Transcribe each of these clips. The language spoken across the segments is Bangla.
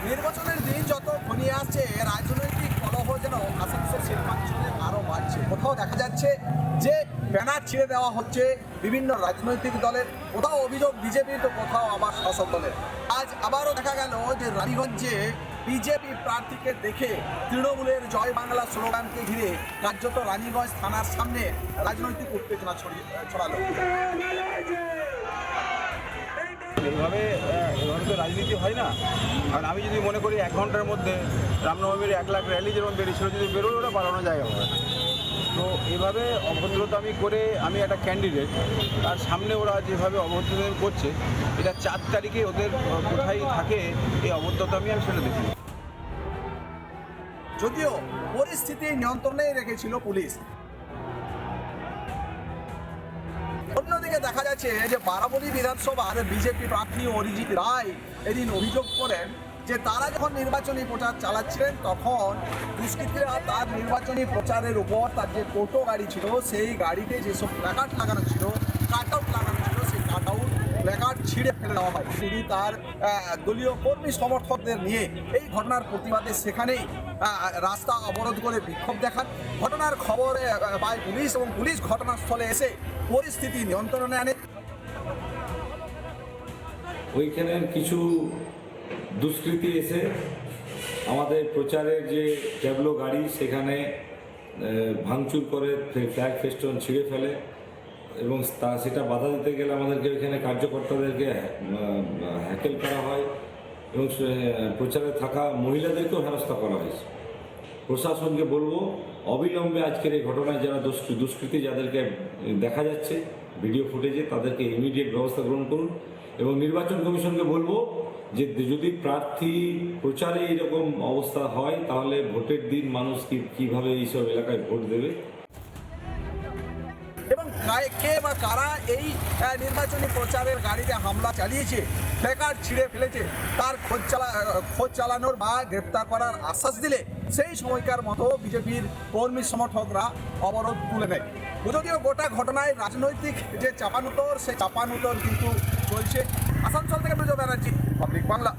নির্বাচনের দিন যত ঘনিয়ে আসছে রাজনৈতিক কলহ যেন আসানসোল শিল্পাঞ্চলে আরও বাড়ছে। কোথাও দেখা যাচ্ছে যে ব্যানার ছিঁড়ে দেওয়া হচ্ছে বিভিন্ন রাজনৈতিক দলের, কোথাও অভিযোগ বিজেপির তো কোথাও আবার শাসক দলের। আজ আবারও দেখা গেল যে রানীগঞ্জে বিজেপি প্রার্থীকে দেখে তৃণমূলের জয় বাংলা স্লোগানকে ঘিরে কার্যত রানীগঞ্জ থানার সামনে রাজনৈতিক উত্তেজনা ছড়ালো। এভাবে তো রাজনীতি হয় না। কারণ আমি যদি মনে করি 1 ঘন্টার মধ্যে রামনবমীর 1 লাখ র্যালি যেরকম বেরিয়েছিল, যদি বেরোয় ওরা বাড়ানো জায়গা হবে। তো এভাবে অভদ্রতা আমি করে, আমি একটা ক্যান্ডিডেট, তার সামনে ওরা যেভাবে অভদ্রতা করছে, এটা 4 তারিখে ওদের কোথায় থাকে এই অভদ্রতা আমি সেটা দেখি। যদিও পরিস্থিতি নিয়ন্ত্রণেই রেখেছিল পুলিশ। অন্যদিকে দেখা যাচ্ছে যে বারাবণী বিধানসভার বিজেপি প্রার্থী অরিজিৎ রায় এদিন অভিযোগ করেন যে তারা যখন নির্বাচনী প্রচার চালাচ্ছিলেন তখন দুষ্কৃতীরা তার নির্বাচনী প্রচারের উপর তার যে টোটো গাড়ি ছিল সেই গাড়িতে যেসব প্ল্যাকার্ড লাগানো ছিল, কাট আউট লাগানো ছিল, সেই কাট আউট প্ল্যাকার্ড ছিঁড়ে ফেলে দেওয়া হয়। তিনি তার দলীয় কর্মী সমর্থকদের নিয়ে এই ঘটনার প্রতিবাদে সেখানেই রাস্তা অবরোধ করে বিক্ষোভ দেখান। ঘটনার খবর পায় পুলিশ এবং পুলিশ ঘটনাস্থলে এসে পরিস্থিতি নিয়ন্ত্রণে আনে। ওইখানের কিছু দুষ্কৃতী এসে আমাদের প্রচারের যে ট্যাবলো গাড়ি সেখানে ভাঙচুর করে, ফ্ল্যাগ ফেস্টন ছিঁড়ে ফেলে এবং সেটা বাধা দিতে গেলে আমাদেরকে ওইখানে কার্যকর্তাদেরকে হ্যাকেল করা হয় এবং প্রচারে থাকা মহিলাদেরকেও হেনস্থা করা হয়েছে। প্রশাসনকে বলবো অবিলম্বে আজকের এই ঘটনায় যারা দুষ্কৃতী যাদেরকে দেখা যাচ্ছে ভিডিও ফুটেজে, তাদেরকে ইমিডিয়েট ব্যবস্থা গ্রহণ করুন। এবং নির্বাচন কমিশনকে বলবো যে যদি প্রার্থী প্রচারে এরকম অবস্থা হয় তাহলে ভোটের দিন মানুষ কীভাবে এইসব এলাকায় ভোট দেবে এবং কে বা কারা এই নির্বাচনী প্রচারের গাড়িতে হামলা চালিয়েছে, প্ল্যাকার্ড ছিঁড়ে ফেলেছে, তার খোঁজ চালানোর বা গ্রেপ্তার করার আশ্বাস দিলে সেই সময়কার মতো বিজেপির কর্মী সমর্থকরা অবরোধ তুলে নেয়। যদিও গোটা ঘটনায় রাজনৈতিক যে চাপানুতর, সেই চাপানুতর কিন্তু চলছে। আসানসোল থেকে বিজয় ব্যানার্জি, পাবলিক বাংলা।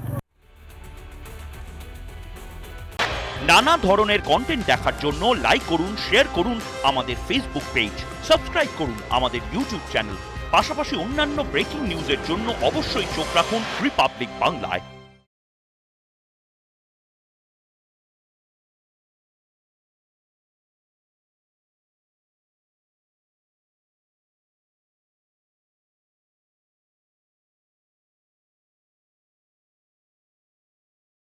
নানা ধরনের কন্টেন্ট দেখার জন্য লাইক করুন, শেয়ার করুন আমাদের ফেসবুক পেজ, সাবস্ক্রাইব করুন আমাদের ইউটিউব চ্যানেল। পাশাপাশি অন্যান্য ব্রেকিং নিউজের জন্য অবশ্যই চোখ রাখুন রিপাবলিক বাংলায়।